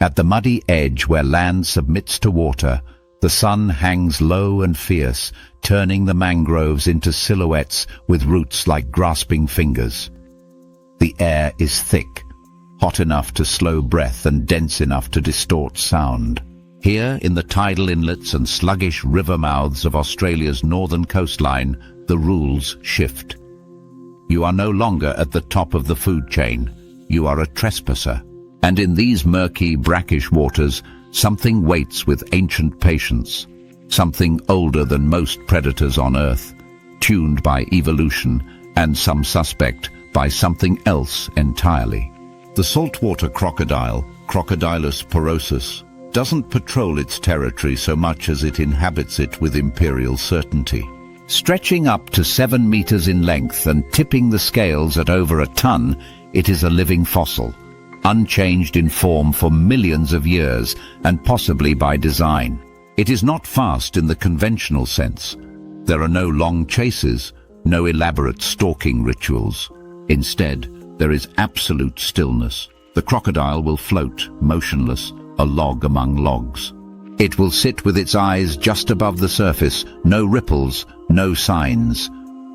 At the muddy edge where land submits to water, the sun hangs low and fierce, turning the mangroves into silhouettes with roots like grasping fingers. The air is thick, hot enough to slow breath and dense enough to distort sound. Here, in the tidal inlets and sluggish river mouths of Australia's northern coastline, the rules shift. You are no longer at the top of the food chain. You are a trespasser. And in these murky, brackish waters, something waits with ancient patience. Something older than most predators on Earth, tuned by evolution, and some suspect by something else entirely. The saltwater crocodile, Crocodilus porosus, doesn't patrol its territory so much as it inhabits it with imperial certainty. Stretching up to 7 meters in length and tipping the scales at over a ton, it is a living fossil, unchanged in form for millions of years and possibly by design. It is not fast in the conventional sense. There are no long chases, no elaborate stalking rituals. Instead, there is absolute stillness. The crocodile will float, motionless, a log among logs. It will sit with its eyes just above the surface, no ripples, no signs.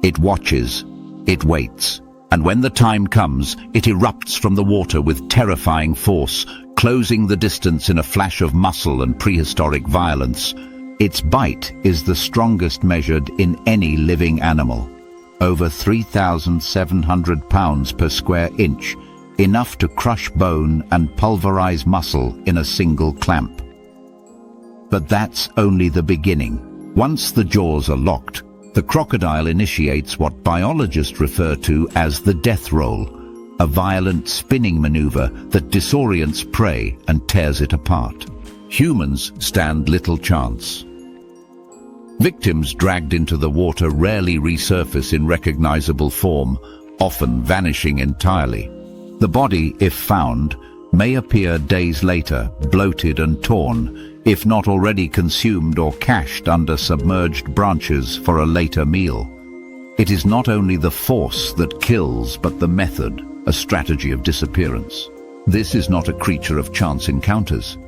It watches, it waits, and when the time comes, it erupts from the water with terrifying force, closing the distance in a flash of muscle and prehistoric violence. Its bite is the strongest measured in any living animal. Over 3,700 pounds per square inch, enough to crush bone and pulverize muscle in a single clamp. But that's only the beginning. Once the jaws are locked, the crocodile initiates what biologists refer to as the death roll, a violent spinning maneuver that disorients prey and tears it apart. Humans stand little chance. Victims dragged into the water rarely resurface in recognizable form, often vanishing entirely. The body, if found, may appear days later, bloated and torn, if not already consumed or cached under submerged branches for a later meal. It is not only the force that kills, but the method, a strategy of disappearance. This is not a creature of chance encounters.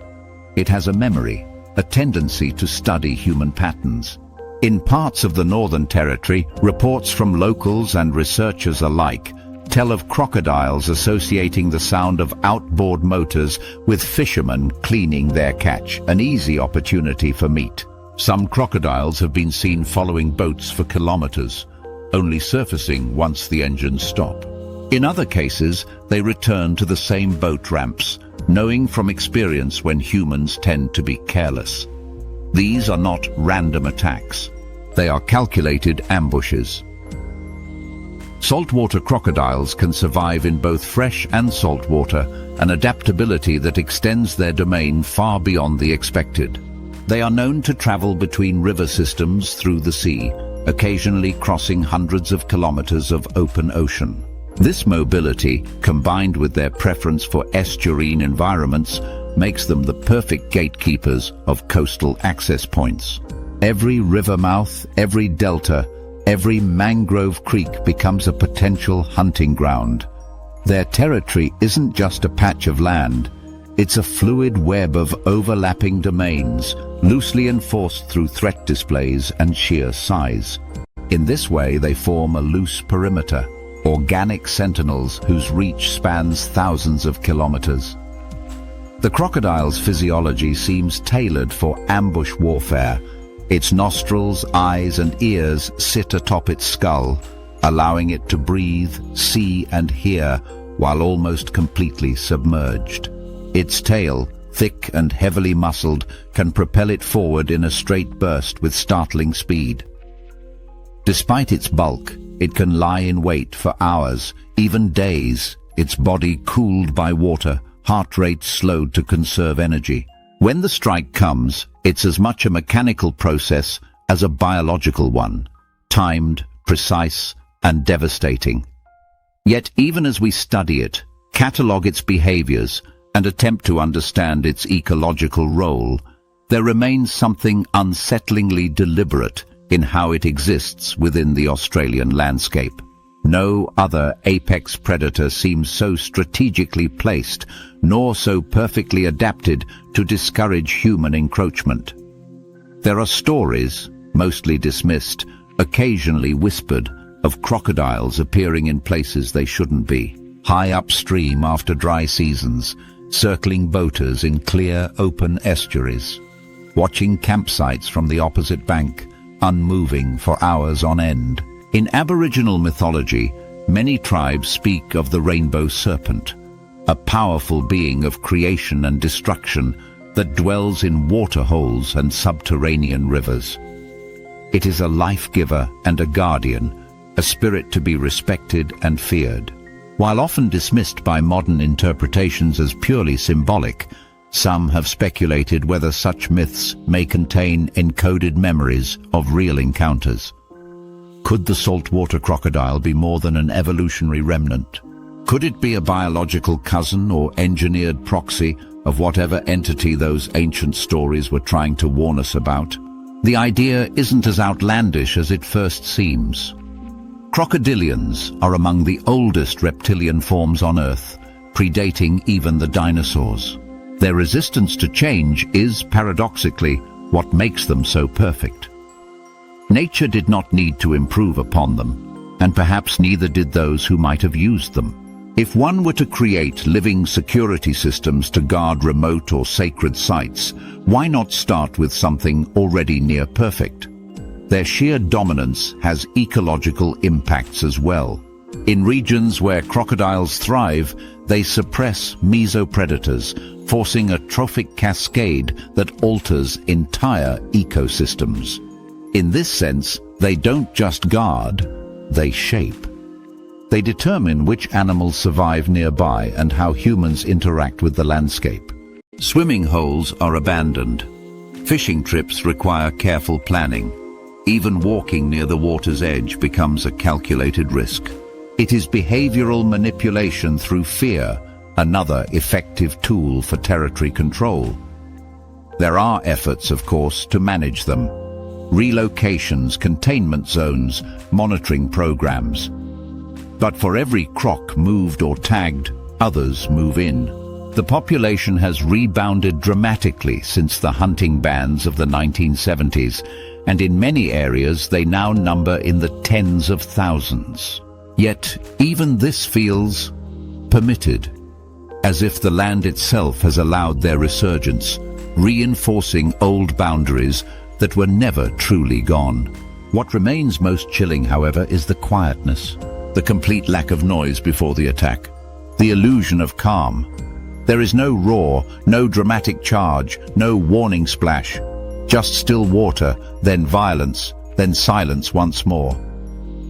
It has a memory, a tendency to study human patterns. In parts of the Northern Territory, reports from locals and researchers alike tell of crocodiles associating the sound of outboard motors with fishermen cleaning their catch, an easy opportunity for meat. Some crocodiles have been seen following boats for kilometers, only surfacing once the engines stop. In other cases, they return to the same boat ramps, knowing from experience when humans tend to be careless. These are not random attacks. They are calculated ambushes. Saltwater crocodiles can survive in both fresh and salt water, an adaptability that extends their domain far beyond the expected. They are known to travel between river systems through the sea, occasionally crossing hundreds of kilometers of open ocean. This mobility, combined with their preference for estuarine environments, makes them the perfect gatekeepers of coastal access points. Every river mouth, every delta, every mangrove creek becomes a potential hunting ground. Their territory isn't just a patch of land, it's a fluid web of overlapping domains, loosely enforced through threat displays and sheer size. In this way, they form a loose perimeter, organic sentinels whose reach spans thousands of kilometers. The crocodile's physiology seems tailored for ambush warfare. Its nostrils, eyes, and ears sit atop its skull, allowing it to breathe, see, and hear while almost completely submerged. Its tail, thick and heavily muscled, can propel it forward in a straight burst with startling speed. Despite its bulk, it can lie in wait for hours, even days, its body cooled by water, heart rate slowed to conserve energy. When the strike comes, it's as much a mechanical process as a biological one, timed, precise, and devastating. Yet even as we study it, catalogue its behaviors, and attempt to understand its ecological role, there remains something unsettlingly deliberate in how it exists within the Australian landscape. No other apex predator seems so strategically placed, nor so perfectly adapted to discourage human encroachment. There are stories, mostly dismissed, occasionally whispered, of crocodiles appearing in places they shouldn't be, high upstream after dry seasons, circling boaters in clear, open estuaries, watching campsites from the opposite bank, unmoving for hours on end. In Aboriginal mythology, many tribes speak of the rainbow serpent, a powerful being of creation and destruction that dwells in waterholes and subterranean rivers. It is a life-giver and a guardian, a spirit to be respected and feared. While often dismissed by modern interpretations as purely symbolic, some have speculated whether such myths may contain encoded memories of real encounters. Could the saltwater crocodile be more than an evolutionary remnant? Could it be a biological cousin or engineered proxy of whatever entity those ancient stories were trying to warn us about? The idea isn't as outlandish as it first seems. Crocodilians are among the oldest reptilian forms on Earth, predating even the dinosaurs. Their resistance to change is, paradoxically, what makes them so perfect. Nature did not need to improve upon them, and perhaps neither did those who might have used them. If one were to create living security systems to guard remote or sacred sites, why not start with something already near perfect? Their sheer dominance has ecological impacts as well. In regions where crocodiles thrive, they suppress mesopredators, forcing a trophic cascade that alters entire ecosystems. In this sense, they don't just guard, they shape. They determine which animals survive nearby and how humans interact with the landscape. Swimming holes are abandoned. Fishing trips require careful planning. Even walking near the water's edge becomes a calculated risk. It is behavioral manipulation through fear, another effective tool for territory control. There are efforts, of course, to manage them. Relocations, containment zones, monitoring programs. But for every croc moved or tagged, others move in. The population has rebounded dramatically since the hunting bans of the 1970s, and in many areas they now number in the tens of thousands. Yet even this feels permitted, as if the land itself has allowed their resurgence, reinforcing old boundaries that were never truly gone. What remains most chilling, however, is the quietness, the complete lack of noise before the attack, the illusion of calm. There is no roar, no dramatic charge, no warning splash. Just still water, then violence, then silence once more.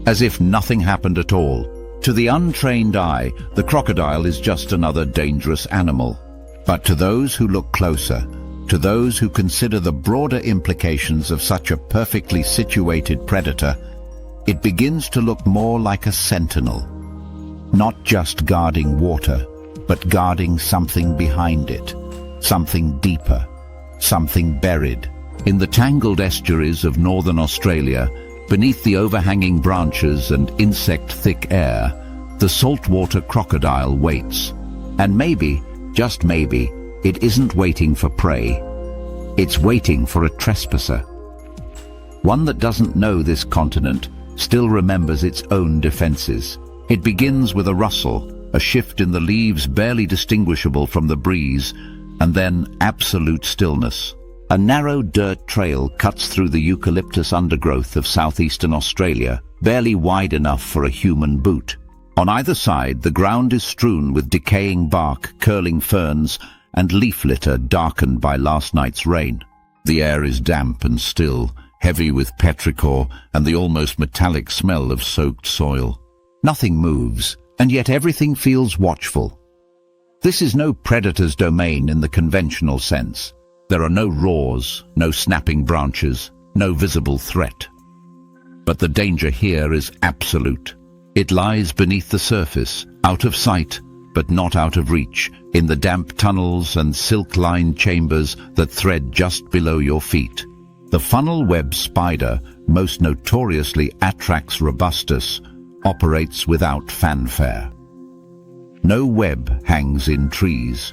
As if nothing happened at all. To the untrained eye, the crocodile is just another dangerous animal. But to those who look closer, to those who consider the broader implications of such a perfectly situated predator, it begins to look more like a sentinel. Not just guarding water, but guarding something behind it, something deeper, something buried. In the tangled estuaries of northern Australia, beneath the overhanging branches and insect-thick air, the saltwater crocodile waits. And maybe, just maybe, it isn't waiting for prey. It's waiting for a trespasser. One that doesn't know this continent still remembers its own defenses. It begins with a rustle, a shift in the leaves barely distinguishable from the breeze, and then absolute stillness. A narrow dirt trail cuts through the eucalyptus undergrowth of southeastern Australia, barely wide enough for a human boot. On either side, the ground is strewn with decaying bark, curling ferns, and leaf litter darkened by last night's rain. The air is damp and still, heavy with petrichor and the almost metallic smell of soaked soil. Nothing moves, and yet everything feels watchful. This is no predator's domain in the conventional sense. There are no roars, no snapping branches, no visible threat. But the danger here is absolute. It lies beneath the surface, out of sight, but not out of reach, in the damp tunnels and silk-lined chambers that thread just below your feet. The funnel-web spider, most notoriously Atrax robustus, operates without fanfare. No web hangs in trees.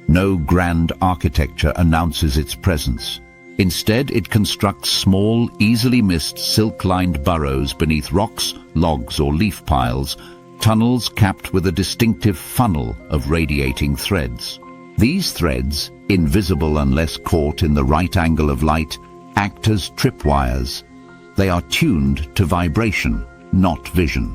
No grand architecture announces its presence. Instead, it constructs small, easily missed silk-lined burrows beneath rocks, logs or leaf piles, tunnels capped with a distinctive funnel of radiating threads. These threads, invisible unless caught in the right angle of light, act as tripwires. They are tuned to vibration, not vision.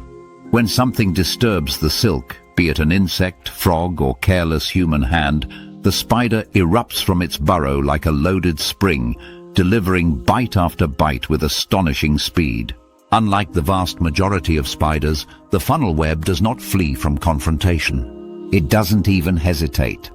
When something disturbs the silk, be it an insect, frog or careless human hand, the spider erupts from its burrow like a loaded spring, delivering bite after bite with astonishing speed. Unlike the vast majority of spiders, the funnel web does not flee from confrontation. It doesn't even hesitate.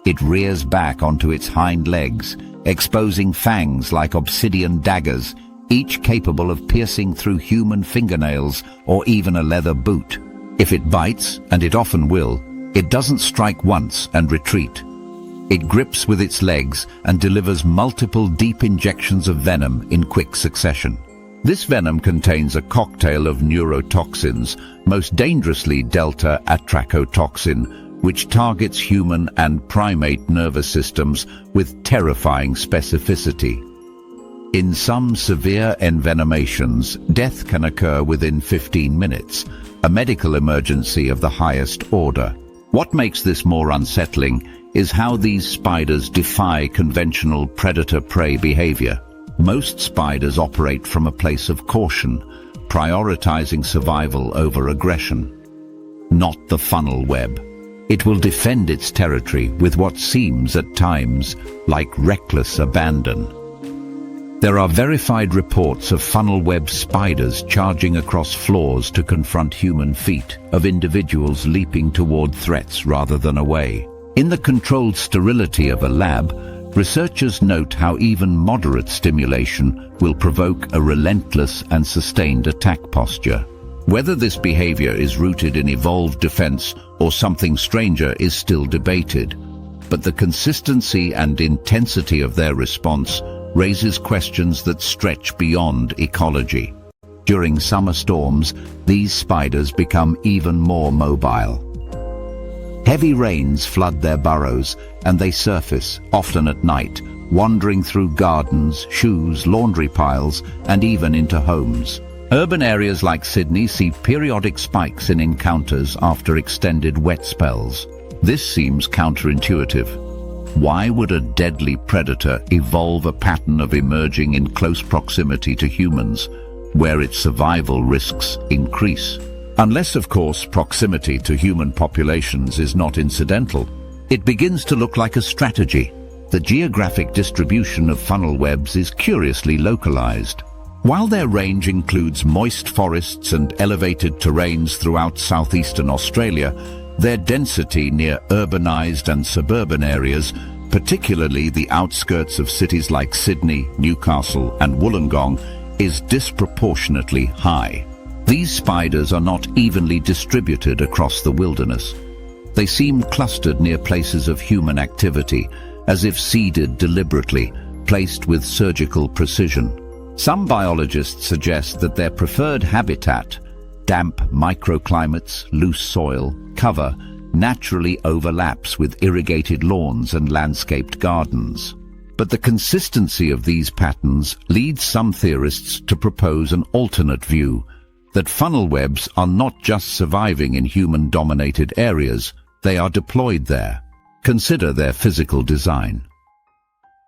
It rears back onto its hind legs, exposing fangs like obsidian daggers, each capable of piercing through human fingernails or even a leather boot. If it bites, and it often will, it doesn't strike once and retreat. It grips with its legs and delivers multiple deep injections of venom in quick succession. This venom contains a cocktail of neurotoxins, most dangerously delta atrachotoxin, which targets human and primate nervous systems with terrifying specificity. In some severe envenomations, death can occur within 15 minutes, a medical emergency of the highest order. What makes this more unsettling is how these spiders defy conventional predator-prey behavior. Most spiders operate from a place of caution, prioritizing survival over aggression. Not the funnel web. It will defend its territory with what seems at times like reckless abandon. There are verified reports of funnel web spiders charging across floors to confront human feet, of individuals leaping toward threats rather than away. In the controlled sterility of a lab, researchers note how even moderate stimulation will provoke a relentless and sustained attack posture. Whether this behavior is rooted in evolved defense or something stranger is still debated, but the consistency and intensity of their response raises questions that stretch beyond ecology. During summer storms, these spiders become even more mobile. Heavy rains flood their burrows, and they surface, often at night, wandering through gardens, shoes, laundry piles, and even into homes. Urban areas like Sydney see periodic spikes in encounters after extended wet spells. This seems counterintuitive. Why would a deadly predator evolve a pattern of emerging in close proximity to humans, where its survival risks increase? Unless, of course, proximity to human populations is not incidental, it begins to look like a strategy. The geographic distribution of funnel webs is curiously localized. While their range includes moist forests and elevated terrains throughout southeastern Australia, their density near urbanized and suburban areas, particularly the outskirts of cities like Sydney, Newcastle, and Wollongong, is disproportionately high. These spiders are not evenly distributed across the wilderness. They seem clustered near places of human activity, as if seeded deliberately, placed with surgical precision. Some biologists suggest that their preferred habitat, damp microclimates, loose soil, cover, naturally overlaps with irrigated lawns and landscaped gardens. But the consistency of these patterns leads some theorists to propose an alternate view, that funnel webs are not just surviving in human-dominated areas, they are deployed there. Consider their physical design.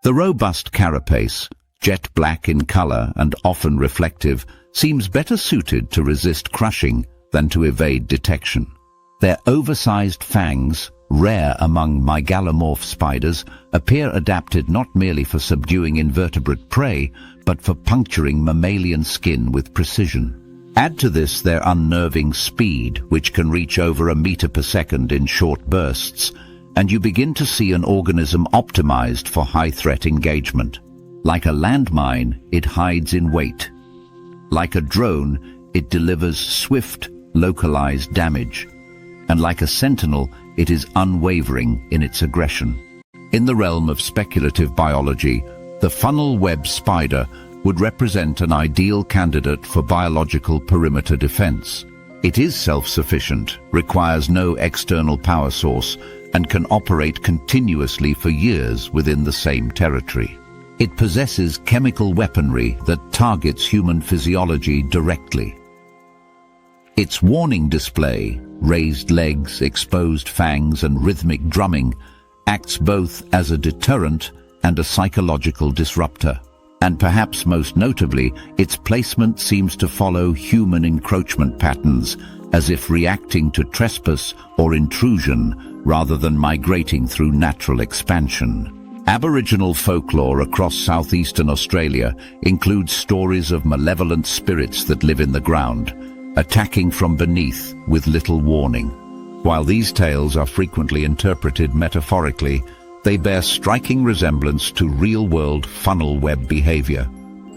The robust carapace, jet black in color and often reflective, seems better suited to resist crushing than to evade detection. Their oversized fangs, rare among megalomorph spiders, appear adapted not merely for subduing invertebrate prey, but for puncturing mammalian skin with precision. Add to this their unnerving speed, which can reach over a meter per second in short bursts, and you begin to see an organism optimized for high-threat engagement. Like a landmine, it hides in wait. Like a drone, it delivers swift, localized damage. And like a sentinel, it is unwavering in its aggression. In the realm of speculative biology, the funnel web spider would represent an ideal candidate for biological perimeter defense. It is self-sufficient, requires no external power source, and can operate continuously for years within the same territory. It possesses chemical weaponry that targets human physiology directly. Its warning display, raised legs, exposed fangs, and rhythmic drumming, acts both as a deterrent and a psychological disruptor. And perhaps most notably, its placement seems to follow human encroachment patterns, as if reacting to trespass or intrusion rather than migrating through natural expansion. Aboriginal folklore across southeastern Australia includes stories of malevolent spirits that live in the ground, attacking from beneath with little warning. While these tales are frequently interpreted metaphorically, they bear striking resemblance to real-world funnel web behavior,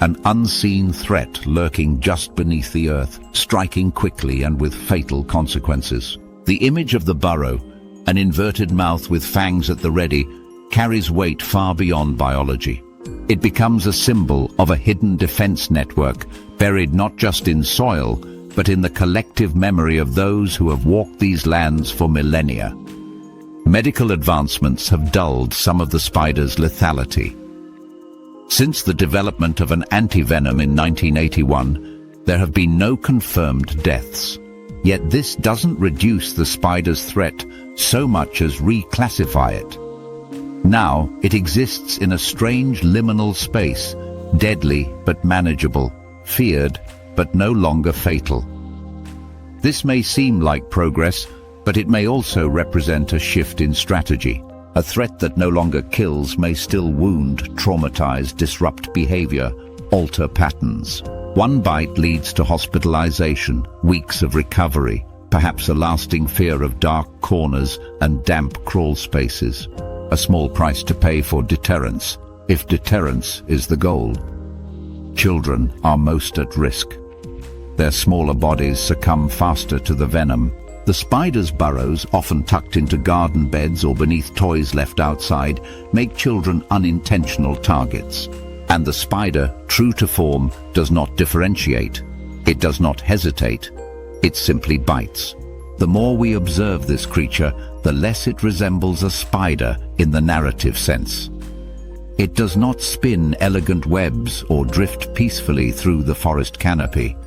an unseen threat lurking just beneath the earth, striking quickly and with fatal consequences. The image of the burrow, an inverted mouth with fangs at the ready, carries weight far beyond biology. It becomes a symbol of a hidden defense network, buried not just in soil, but in the collective memory of those who have walked these lands for millennia. Medical advancements have dulled some of the spider's lethality. Since the development of an antivenom in 1981, there have been no confirmed deaths. Yet this doesn't reduce the spider's threat so much as reclassify it. Now it exists in a strange liminal space, deadly but manageable, feared but no longer fatal. This may seem like progress, but it may also represent a shift in strategy. A threat that no longer kills may still wound, traumatize, disrupt behavior, alter patterns. One bite leads to hospitalization, weeks of recovery, perhaps a lasting fear of dark corners and damp crawl spaces. A small price to pay for deterrence, if deterrence is the goal. Children are most at risk. Their smaller bodies succumb faster to the venom. The spider's burrows, often tucked into garden beds or beneath toys left outside, make children unintentional targets. And the spider, true to form, does not differentiate. It does not hesitate. It simply bites. The more we observe this creature, the less it resembles a spider in the narrative sense. It does not spin elegant webs or drift peacefully through the forest canopy.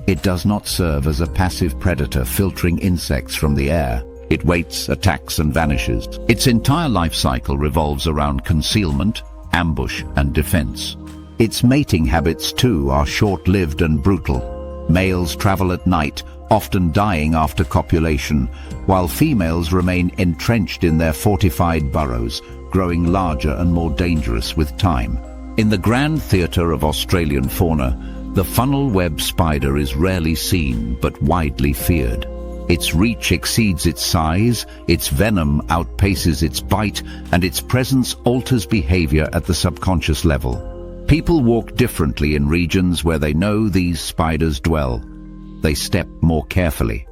It does not serve as a passive predator filtering insects from the air. It waits, attacks, and vanishes. Its entire life cycle revolves around concealment, ambush, and defense. Its mating habits, too, are short-lived and brutal. Males travel at night, often dying after copulation, while females remain entrenched in their fortified burrows, growing larger and more dangerous with time. In the grand theatre of Australian fauna, the funnel web spider is rarely seen but widely feared. Its reach exceeds its size, its venom outpaces its bite, and its presence alters behavior at the subconscious level. People walk differently in regions where they know these spiders dwell. They step more carefully.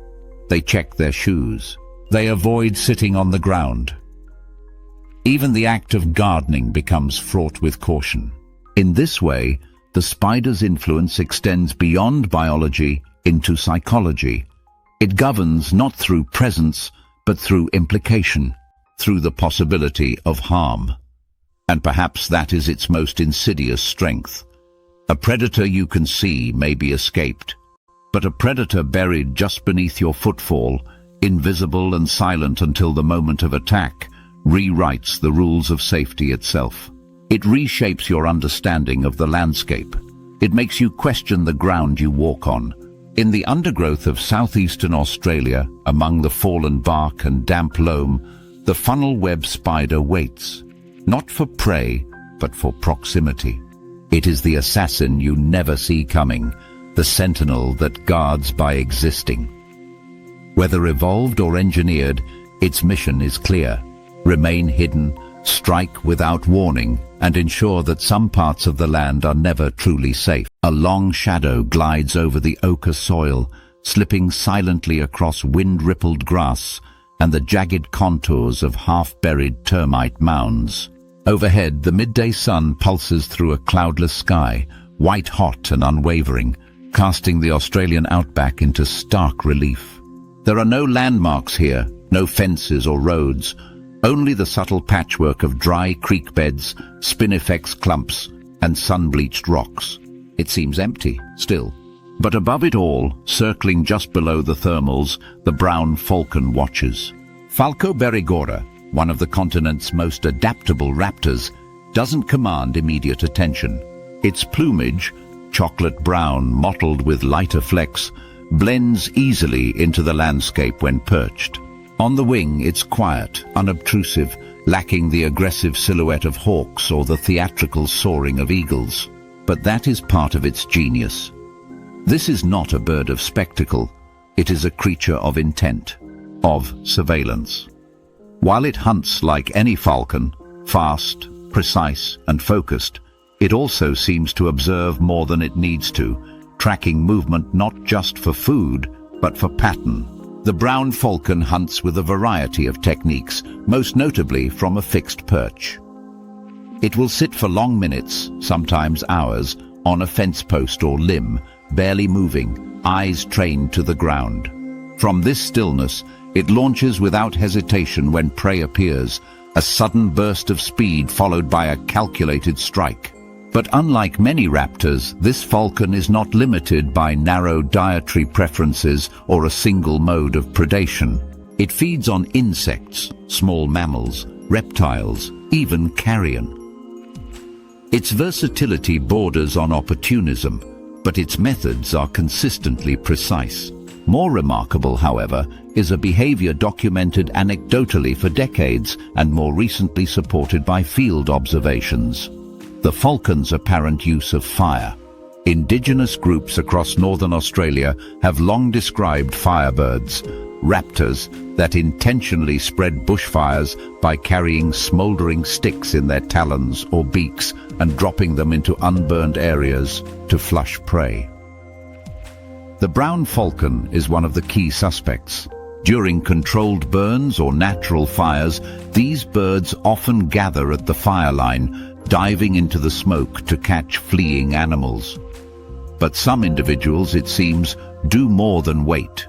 They check their shoes. They avoid sitting on the ground. Even the act of gardening becomes fraught with caution. In this way, the spider's influence extends beyond biology into psychology. It governs not through presence, but through implication, through the possibility of harm. And perhaps that is its most insidious strength. A predator you can see may be escaped, but a predator buried just beneath your footfall, invisible and silent until the moment of attack, rewrites the rules of safety itself. It reshapes your understanding of the landscape. It makes you question the ground you walk on. In the undergrowth of southeastern Australia, among the fallen bark and damp loam, the funnel web spider waits, not for prey, but for proximity. It is the assassin you never see coming, the sentinel that guards by existing. Whether evolved or engineered, its mission is clear. Remain hidden, strike without warning, and ensure that some parts of the land are never truly safe. A long shadow glides over the ochre soil, slipping silently across wind-rippled grass and the jagged contours of half-buried termite mounds. Overhead, the midday sun pulses through a cloudless sky, white-hot and unwavering, casting the Australian outback into stark relief. There are no landmarks here, no fences or roads, only the subtle patchwork of dry creek beds, spinifex clumps, and sun-bleached rocks. It seems empty, still. But above it all, circling just below the thermals, the brown falcon watches. Falco berigora, one of the continent's most adaptable raptors, doesn't command immediate attention. Its plumage, chocolate brown mottled with lighter flecks, blends easily into the landscape when perched. On the wing, it's quiet, unobtrusive, lacking the aggressive silhouette of hawks or the theatrical soaring of eagles. But that is part of its genius. This is not a bird of spectacle. It is a creature of intent, of surveillance. While it hunts like any falcon, fast, precise, and focused, it also seems to observe more than it needs to, tracking movement not just for food, but for pattern. The brown falcon hunts with a variety of techniques, most notably from a fixed perch. It will sit for long minutes, sometimes hours, on a fence post or limb, barely moving, eyes trained to the ground. From this stillness, it launches without hesitation when prey appears, a sudden burst of speed followed by a calculated strike. But unlike many raptors, this falcon is not limited by narrow dietary preferences or a single mode of predation. It feeds on insects, small mammals, reptiles, even carrion. Its versatility borders on opportunism, but its methods are consistently precise. More remarkable, however, is a behavior documented anecdotally for decades and more recently supported by field observations. The falcon's apparent use of fire. Indigenous groups across northern Australia have long described firebirds, raptors that intentionally spread bushfires by carrying smouldering sticks in their talons or beaks and dropping them into unburned areas to flush prey. The brown falcon is one of the key suspects. During controlled burns or natural fires, these birds often gather at the fire line, diving into the smoke to catch fleeing animals. But some individuals, it seems, do more than wait.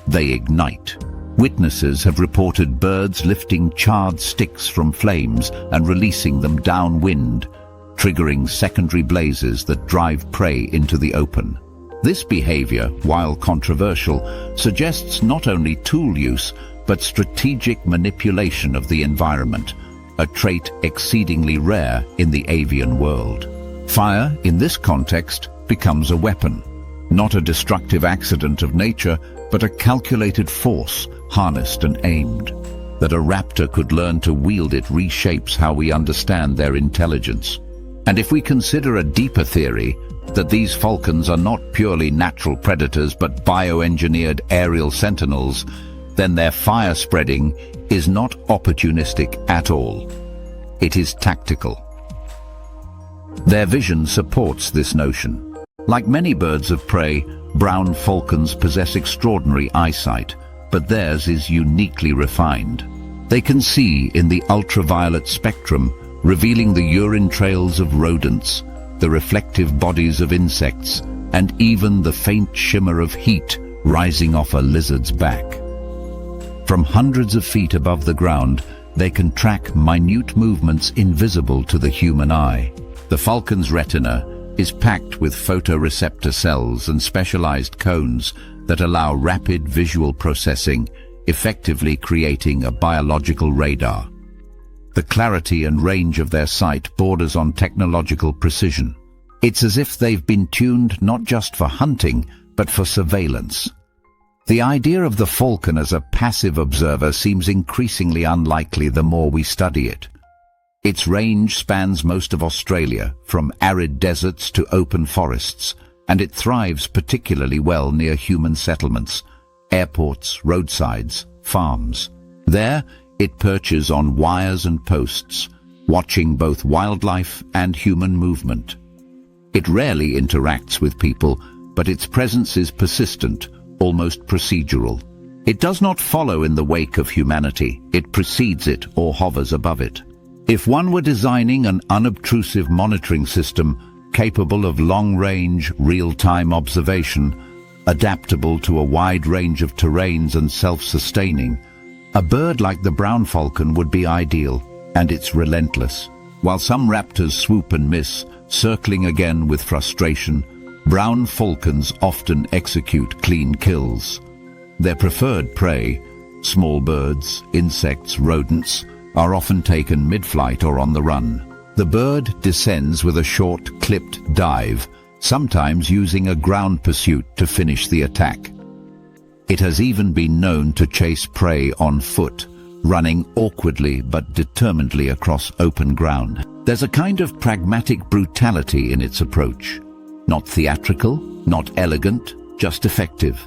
They ignite. Witnesses have reported birds lifting charred sticks from flames and releasing them downwind, triggering secondary blazes that drive prey into the open. This behavior, while controversial, suggests not only tool use, but strategic manipulation of the environment, a trait exceedingly rare in the avian world. Fire, in this context, becomes a weapon, not a destructive accident of nature, but a calculated force, harnessed and aimed. That a raptor could learn to wield it reshapes how we understand their intelligence. And if we consider a deeper theory, that these falcons are not purely natural predators but bioengineered aerial sentinels, then their fire spreading is not opportunistic at all. It is tactical. Their vision supports this notion. Like many birds of prey, brown falcons possess extraordinary eyesight, but theirs is uniquely refined. They can see in the ultraviolet spectrum, revealing the urine trails of rodents, the reflective bodies of insects, and even the faint shimmer of heat rising off a lizard's back. From hundreds of feet above the ground, they can track minute movements invisible to the human eye. The falcon's retina is packed with photoreceptor cells and specialized cones that allow rapid visual processing, effectively creating a biological radar. The clarity and range of their sight borders on technological precision. It's as if they've been tuned not just for hunting, but for surveillance. The idea of the falcon as a passive observer seems increasingly unlikely the more we study it. Its range spans most of Australia, from arid deserts to open forests, and it thrives particularly well near human settlements, airports, roadsides, farms. There, it perches on wires and posts, watching both wildlife and human movement. It rarely interacts with people, but its presence is persistent, almost procedural. It does not follow in the wake of humanity, it precedes it or hovers above it. If one were designing an unobtrusive monitoring system, capable of long-range, real-time observation, adaptable to a wide range of terrains and self-sustaining, a bird like the brown falcon would be ideal, and it's relentless. While some raptors swoop and miss, circling again with frustration, brown falcons often execute clean kills. Their preferred prey, small birds, insects, rodents, are often taken mid-flight or on the run. The bird descends with a short, clipped dive, sometimes using a ground pursuit to finish the attack. It has even been known to chase prey on foot, running awkwardly but determinedly across open ground. There's a kind of pragmatic brutality in its approach. Not theatrical, not elegant, just effective.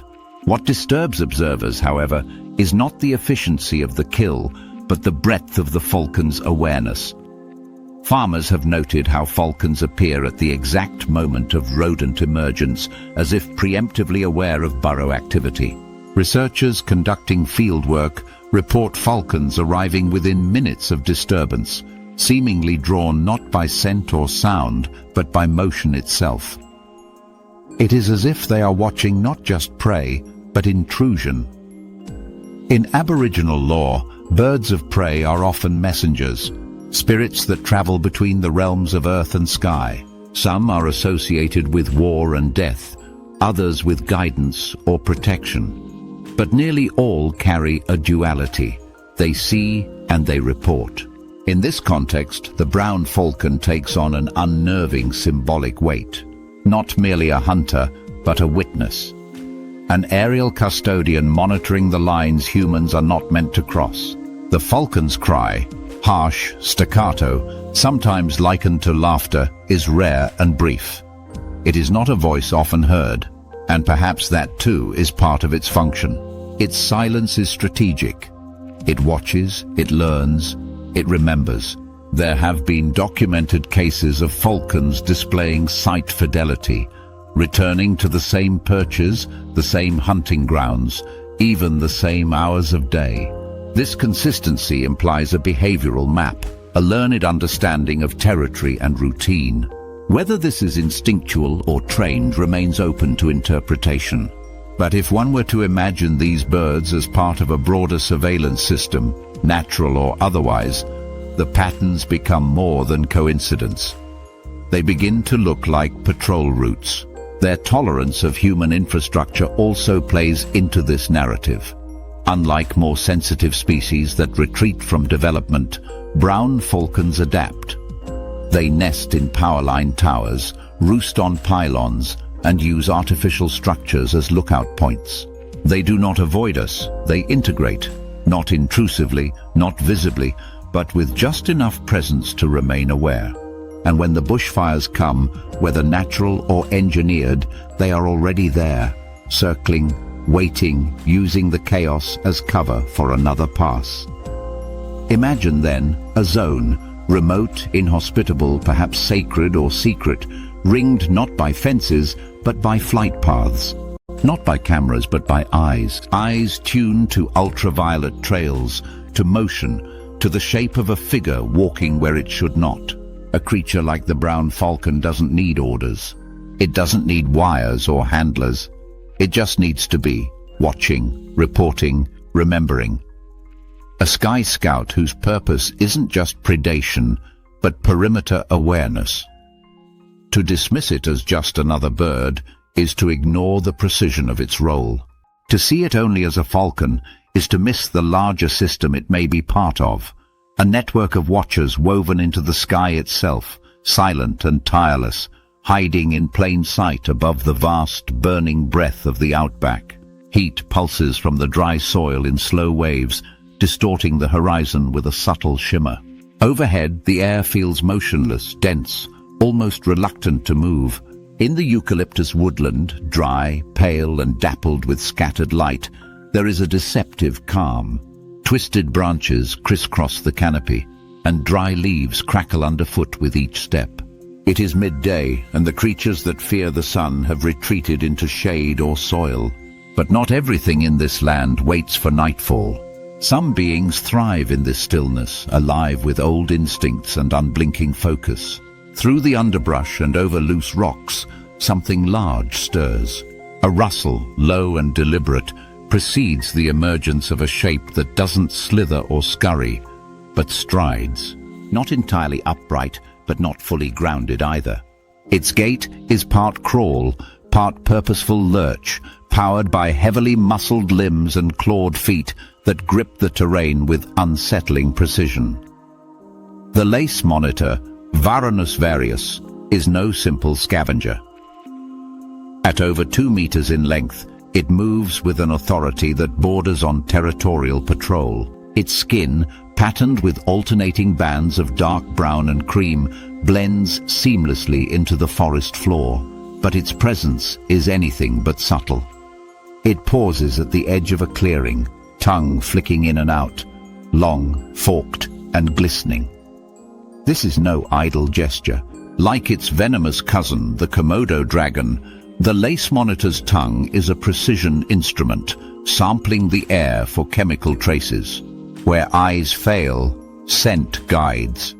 What disturbs observers, however, is not the efficiency of the kill, but the breadth of the falcon's awareness. Farmers have noted how falcons appear at the exact moment of rodent emergence, as if preemptively aware of burrow activity. Researchers conducting fieldwork report falcons arriving within minutes of disturbance, seemingly drawn not by scent or sound, but by motion itself. It is as if they are watching not just prey, but intrusion. In Aboriginal lore, birds of prey are often messengers, spirits that travel between the realms of earth and sky. Some are associated with war and death, others with guidance or protection. But nearly all carry a duality. They see and they report. In this context, the brown falcon takes on an unnerving symbolic weight. Not merely a hunter, but a witness. An aerial custodian monitoring the lines humans are not meant to cross. The falcon's cry, harsh, staccato, sometimes likened to laughter, is rare and brief. It is not a voice often heard, and perhaps that too is part of its function. Its silence is strategic. It watches, it learns, it remembers. There have been documented cases of falcons displaying sight fidelity, returning to the same perches, the same hunting grounds, even the same hours of day. This consistency implies a behavioral map, a learned understanding of territory and routine. Whether this is instinctual or trained remains open to interpretation. But if one were to imagine these birds as part of a broader surveillance system, natural or otherwise, the patterns become more than coincidence. They begin to look like patrol routes. Their tolerance of human infrastructure also plays into this narrative. Unlike more sensitive species that retreat from development, brown falcons adapt. They nest in power line towers, roost on pylons, and use artificial structures as lookout points. They do not avoid us, they integrate, not intrusively, not visibly, but with just enough presence to remain aware. And when the bushfires come, whether natural or engineered, they are already there, circling, waiting, using the chaos as cover for another pass. Imagine then a zone, remote, inhospitable, perhaps sacred or secret, ringed not by fences, but by flight paths. Not by cameras, but by eyes. Eyes tuned to ultraviolet trails, to motion, to the shape of a figure walking where it should not. A creature like the brown falcon doesn't need orders. It doesn't need wires or handlers. It just needs to be, watching, reporting, remembering. A sky scout whose purpose isn't just predation, but perimeter awareness. To dismiss it as just another bird is to ignore the precision of its role. To see it only as a falcon is to miss the larger system it may be part of, a network of watchers woven into the sky itself, silent and tireless, hiding in plain sight above the vast, burning breath of the Outback. Heat pulses from the dry soil in slow waves, distorting the horizon with a subtle shimmer. Overhead, the air feels motionless, dense, almost reluctant to move. In the eucalyptus woodland, dry, pale, and dappled with scattered light, there is a deceptive calm. Twisted branches crisscross the canopy, and dry leaves crackle underfoot with each step. It is midday, and the creatures that fear the sun have retreated into shade or soil. But not everything in this land waits for nightfall. Some beings thrive in this stillness, alive with old instincts and unblinking focus. Through the underbrush and over loose rocks, something large stirs. A rustle, low and deliberate, precedes the emergence of a shape that doesn't slither or scurry, but strides. Not entirely upright, but not fully grounded either. Its gait is part crawl, part purposeful lurch, powered by heavily muscled limbs and clawed feet that grip the terrain with unsettling precision. The lace monitor, Varanus varius, is no simple scavenger. At over 2 meters in length, it moves with an authority that borders on territorial patrol. Its skin, patterned with alternating bands of dark brown and cream, blends seamlessly into the forest floor, but its presence is anything but subtle. It pauses at the edge of a clearing, tongue flicking in and out, long, forked, and glistening. This is no idle gesture. Like its venomous cousin, the Komodo dragon, the lace monitor's tongue is a precision instrument, sampling the air for chemical traces. Where eyes fail, scent guides.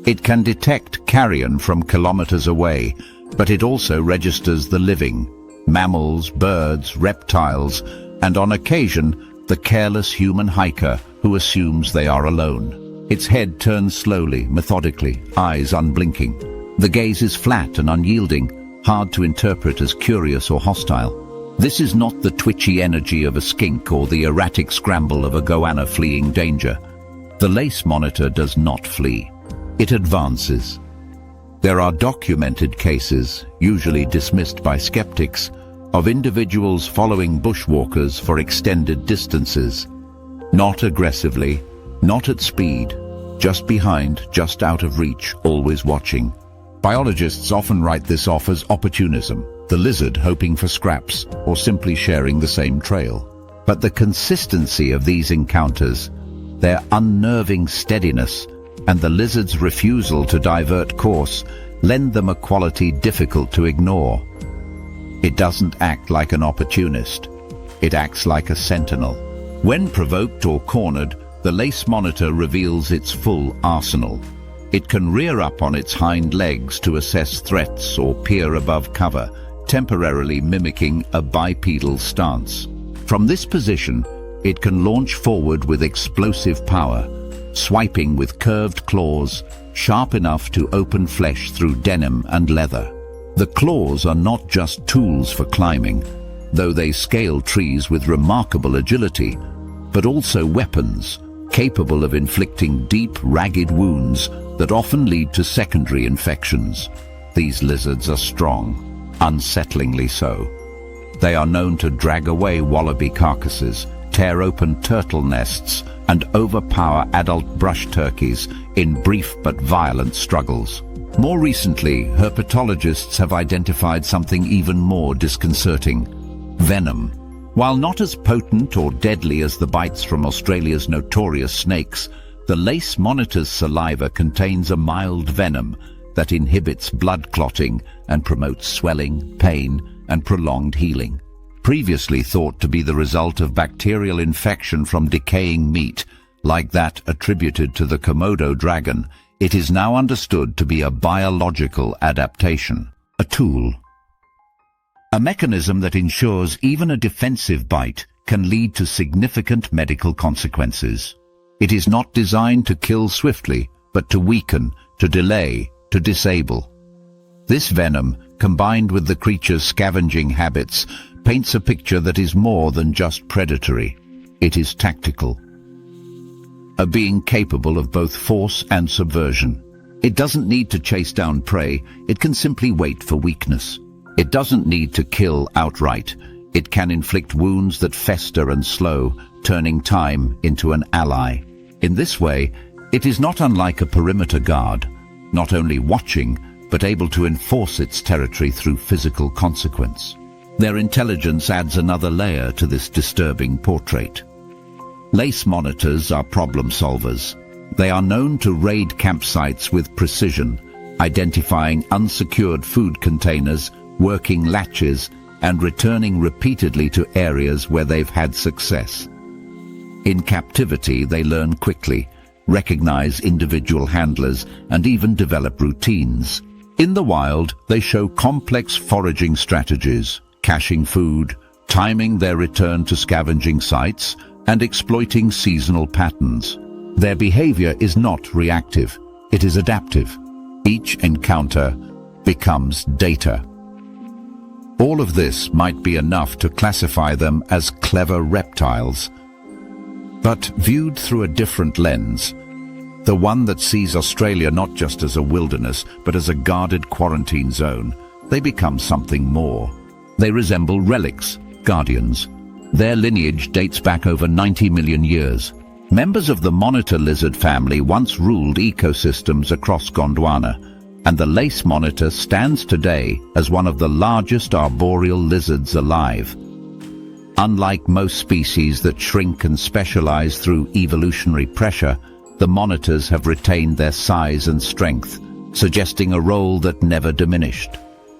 It can detect carrion from kilometers away, but it also registers the living, mammals, birds, reptiles, and on occasion, the careless human hiker who assumes they are alone. Its head turns slowly, methodically, eyes unblinking. The gaze is flat and unyielding, hard to interpret as curious or hostile. This is not the twitchy energy of a skink or the erratic scramble of a goanna fleeing danger. The lace monitor does not flee. It advances. There are documented cases, usually dismissed by skeptics, of individuals following bushwalkers for extended distances. Not aggressively, not at speed, just behind, just out of reach, always watching. Biologists often write this off as opportunism, the lizard hoping for scraps or simply sharing the same trail. But the consistency of these encounters, their unnerving steadiness, and the lizard's refusal to divert course lend them a quality difficult to ignore. It doesn't act like an opportunist. It acts like a sentinel. When provoked or cornered, the lace monitor reveals its full arsenal. It can rear up on its hind legs to assess threats or peer above cover, temporarily mimicking a bipedal stance. From this position, it can launch forward with explosive power, swiping with curved claws, sharp enough to open flesh through denim and leather. The claws are not just tools for climbing, though they scale trees with remarkable agility, but also weapons, capable of inflicting deep, ragged wounds that often lead to secondary infections. These lizards are strong, unsettlingly so. They are known to drag away wallaby carcasses, tear open turtle nests, and overpower adult brush turkeys in brief but violent struggles. More recently, herpetologists have identified something even more disconcerting: venom. While not as potent or deadly as the bites from Australia's notorious snakes, the lace monitor's saliva contains a mild venom that inhibits blood clotting and promotes swelling, pain, and prolonged healing. Previously thought to be the result of bacterial infection from decaying meat, like that attributed to the Komodo dragon, it is now understood to be a biological adaptation, a tool. A mechanism that ensures even a defensive bite can lead to significant medical consequences. It is not designed to kill swiftly, but to weaken, to delay, to disable. This venom, combined with the creature's scavenging habits, paints a picture that is more than just predatory. It is tactical. A being capable of both force and subversion. It doesn't need to chase down prey, it can simply wait for weakness. It doesn't need to kill outright. It can inflict wounds that fester and slow, turning time into an ally. In this way, it is not unlike a perimeter guard, not only watching, but able to enforce its territory through physical consequence. Their intelligence adds another layer to this disturbing portrait. Lace monitors are problem solvers. They are known to raid campsites with precision, identifying unsecured food containers, working latches, and returning repeatedly to areas where they've had success. In captivity, they learn quickly, recognize individual handlers, and even develop routines. In the wild, they show complex foraging strategies, caching food, timing their return to scavenging sites, and exploiting seasonal patterns. Their behavior is not reactive, it is adaptive. Each encounter becomes data. All of this might be enough to classify them as clever reptiles. But viewed through a different lens, the one that sees Australia not just as a wilderness, but as a guarded quarantine zone, they become something more. They resemble relics, guardians. Their lineage dates back over 90 million years. Members of the monitor lizard family once ruled ecosystems across Gondwana, and the lace monitor stands today as one of the largest arboreal lizards alive. Unlike most species that shrink and specialize through evolutionary pressure, the monitors have retained their size and strength, suggesting a role that never diminished.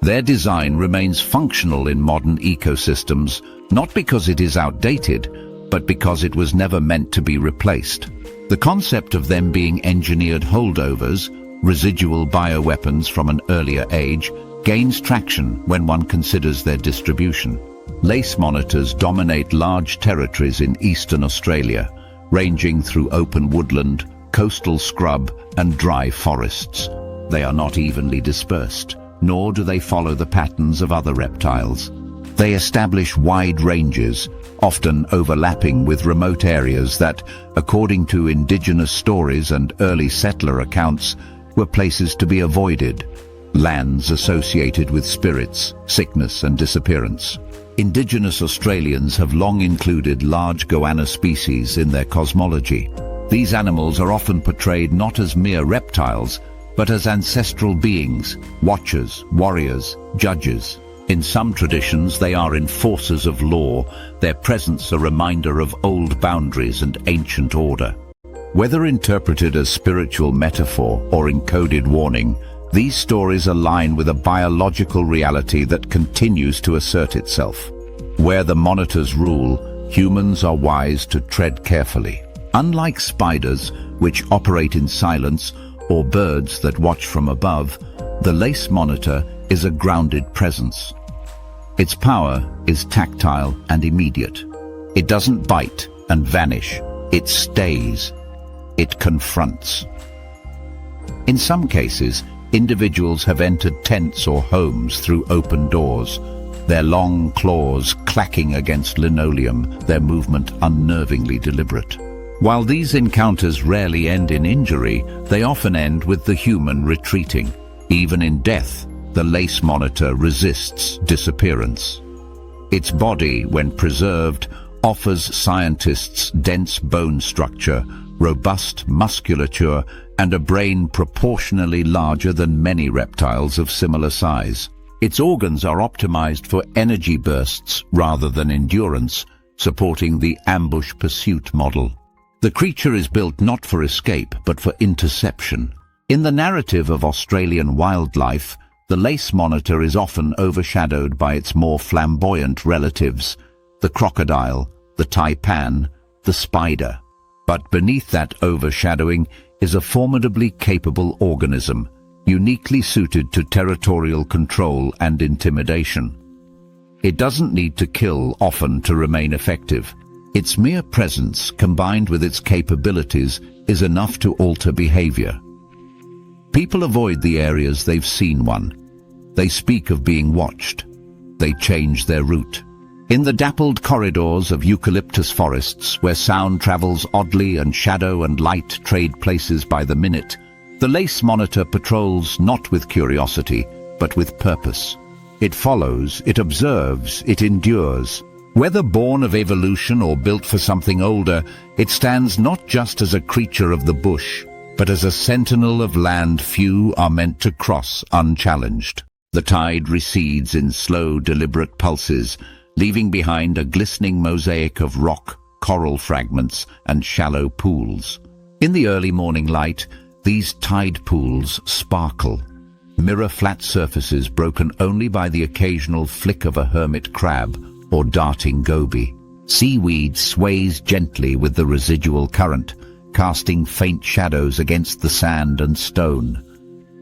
Their design remains functional in modern ecosystems, not because it is outdated, but because it was never meant to be replaced. The concept of them being engineered holdovers, residual bioweapons from an earlier age, gains traction when one considers their distribution. Lace monitors dominate large territories in eastern Australia, ranging through open woodland, coastal scrub, and dry forests. They are not evenly dispersed, nor do they follow the patterns of other reptiles. They establish wide ranges, often overlapping with remote areas that, according to indigenous stories and early settler accounts, were places to be avoided, lands associated with spirits, sickness, and disappearance. Indigenous Australians have long included large goanna species in their cosmology. These animals are often portrayed not as mere reptiles, but as ancestral beings, watchers, warriors, judges. In some traditions, they are enforcers of law, their presence a reminder of old boundaries and ancient order. Whether interpreted as spiritual metaphor or encoded warning, these stories align with a biological reality that continues to assert itself. Where the monitors rule, humans are wise to tread carefully. Unlike spiders, which operate in silence, or birds that watch from above, the lace monitor is a grounded presence. Its power is tactile and immediate. It doesn't bite and vanish. It stays. It confronts. In some cases, individuals have entered tents or homes through open doors, their long claws clacking against linoleum, their movement unnervingly deliberate. While these encounters rarely end in injury, they often end with the human retreating. Even in death, the lace monitor resists disappearance. Its body, when preserved, offers scientists dense bone structure, robust musculature, and a brain proportionally larger than many reptiles of similar size. Its organs are optimized for energy bursts rather than endurance, supporting the ambush pursuit model. The creature is built not for escape, but for interception. In the narrative of Australian wildlife, the lace monitor is often overshadowed by its more flamboyant relatives, the crocodile, the taipan, the spider. But beneath that overshadowing is a formidably capable organism, uniquely suited to territorial control and intimidation. It doesn't need to kill often to remain effective. Its mere presence, combined with its capabilities, is enough to alter behavior. People avoid the areas they've seen one. They speak of being watched. They change their route. In the dappled corridors of eucalyptus forests, where sound travels oddly and shadow and light trade places by the minute, the lace monitor patrols not with curiosity, but with purpose. It follows, it observes, it endures. Whether born of evolution or built for something older, it stands not just as a creature of the bush, but as a sentinel of land few are meant to cross unchallenged. The tide recedes in slow, deliberate pulses, leaving behind a glistening mosaic of rock, coral fragments, and shallow pools. In the early morning light, these tide pools sparkle, mirror-flat surfaces broken only by the occasional flick of a hermit crab or darting goby. Seaweed sways gently with the residual current, casting faint shadows against the sand and stone.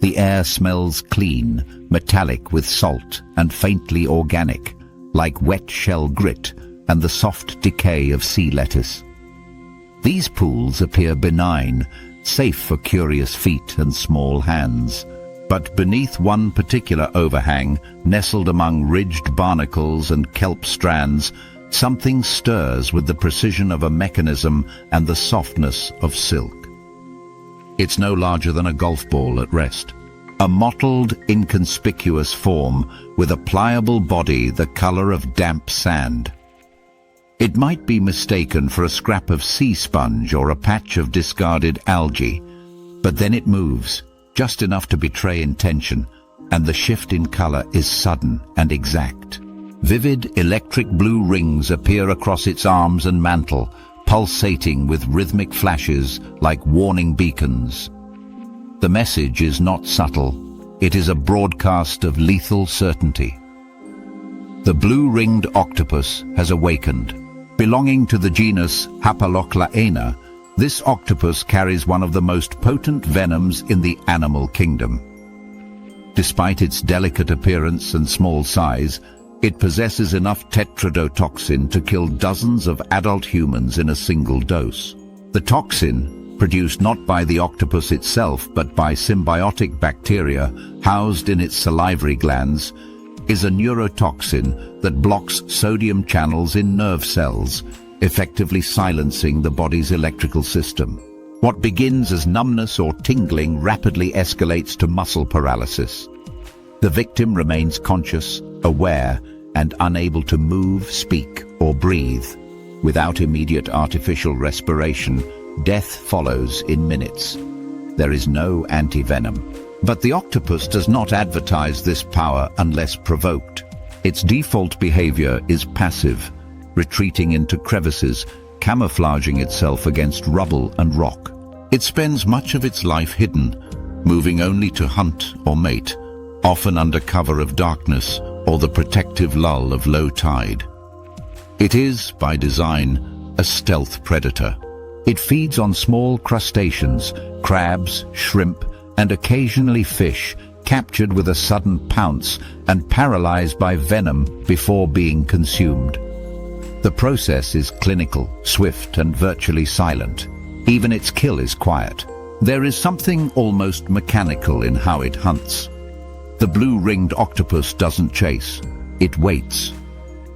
The air smells clean, metallic with salt, and faintly organic, like wet shell grit and the soft decay of sea lettuce. These pools appear benign, safe for curious feet and small hands. But beneath one particular overhang, nestled among ridged barnacles and kelp strands, something stirs with the precision of a mechanism and the softness of silk. It's no larger than a golf ball at rest. A mottled, inconspicuous form with a pliable body the color of damp sand. It might be mistaken for a scrap of sea sponge or a patch of discarded algae, but then it moves, just enough to betray intention, and the shift in color is sudden and exact. Vivid electric blue rings appear across its arms and mantle, pulsating with rhythmic flashes like warning beacons. The message is not subtle. It is a broadcast of lethal certainty. The blue-ringed octopus has awakened. Belonging to the genus Hapalochlaena, this octopus carries one of the most potent venoms in the animal kingdom. Despite its delicate appearance and small size, it possesses enough tetrodotoxin to kill dozens of adult humans in a single dose. The toxin, produced not by the octopus itself but by symbiotic bacteria housed in its salivary glands, is a neurotoxin that blocks sodium channels in nerve cells, effectively silencing the body's electrical system. What begins as numbness or tingling rapidly escalates to muscle paralysis. The victim remains conscious, aware, and unable to move, speak, or breathe. Without immediate artificial respiration, death follows in minutes. There is no anti-venom. But the octopus does not advertise this power unless provoked. Its default behavior is passive, retreating into crevices, camouflaging itself against rubble and rock. It spends much of its life hidden, moving only to hunt or mate, often under cover of darkness or the protective lull of low tide. It is, by design, a stealth predator. It feeds on small crustaceans, crabs, shrimp, and occasionally fish, captured with a sudden pounce and paralyzed by venom before being consumed. The process is clinical, swift, and virtually silent. Even its kill is quiet. There is something almost mechanical in how it hunts. The blue-ringed octopus doesn't chase. It waits.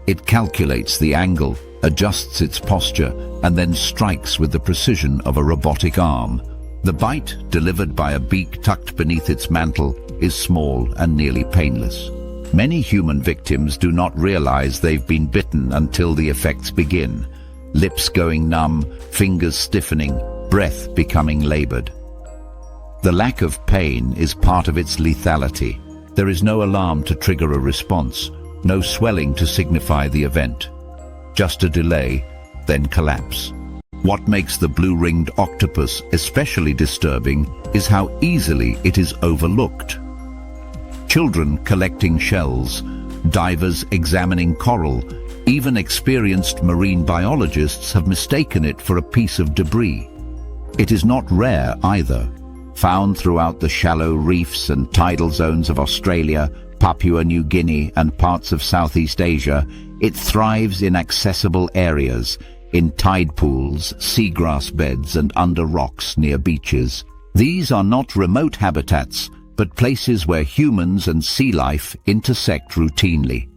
It calculates the angle, adjusts its posture, and then strikes with the precision of a robotic arm. The bite, delivered by a beak tucked beneath its mantle, is small and nearly painless. Many human victims do not realize they've been bitten until the effects begin. Lips going numb, fingers stiffening, breath becoming labored. The lack of pain is part of its lethality. There is no alarm to trigger a response, no swelling to signify the event. Just a delay, then collapse. What makes the blue-ringed octopus especially disturbing is how easily it is overlooked. Children collecting shells, divers examining coral, even experienced marine biologists have mistaken it for a piece of debris. It is not rare either. Found throughout the shallow reefs and tidal zones of Australia, Papua New Guinea, and parts of Southeast Asia, it thrives in accessible areas, in tide pools, seagrass beds, and under rocks near beaches. These are not remote habitats, but places where humans and sea life intersect routinely.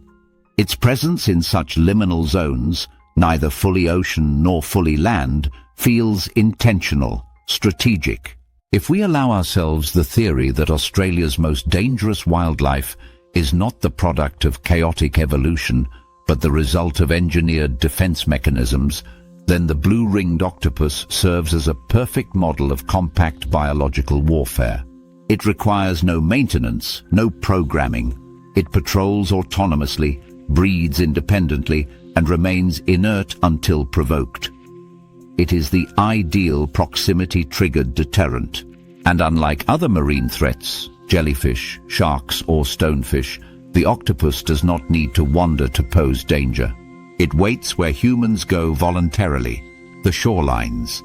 Its presence in such liminal zones, neither fully ocean nor fully land, feels intentional, strategic. If we allow ourselves the theory that Australia's most dangerous wildlife is not the product of chaotic evolution, but the result of engineered defense mechanisms, then the blue-ringed octopus serves as a perfect model of compact biological warfare. It requires no maintenance, no programming. It patrols autonomously, breeds independently, and remains inert until provoked. It is the ideal proximity-triggered deterrent. And unlike other marine threats, jellyfish, sharks, or stonefish, the octopus does not need to wander to pose danger. It waits where humans go voluntarily, the shorelines.